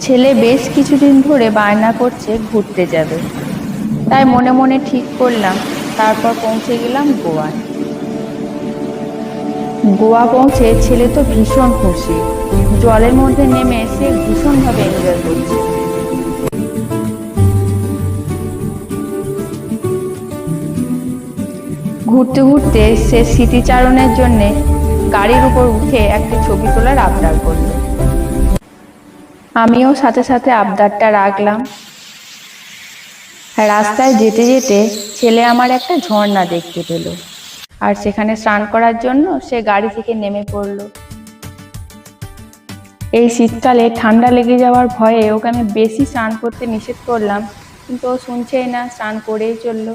ছেলে বেশ কিছুদিন ধরে বায়না করছে ঘুরতে যাবে, তাই মনে মনে ঠিক করলাম। তারপর পৌঁছে গেলাম গোয়ায়। গোয়া পৌঁছে ছেলে তো ভীষণ খুশি। জলের মধ্যে নেমে সে ভীষণভাবে এনজয় করছে। ঘুরতে ঘুরতে সে স্মৃতিচারণের জন্য গাড়ির উপর উঠে একটা ছবি তোলার আবদার করলো। আমিও সাথে সাথে আবদারটা রাখলাম। রাস্তায় যেতে যেতে ছেলে আমার একটা ঝর্ণা দেখতে পেল, আর সেখানে স্নান করার জন্য সে গাড়ি থেকে নেমে পড়লো। এই শীতকালে ঠান্ডা লেগে যাওয়ার ভয়ে ওকে আমি বেশি স্নান করতে নিষেধ করলাম, কিন্তু ও শুনছেই না, স্নান করেই চললো।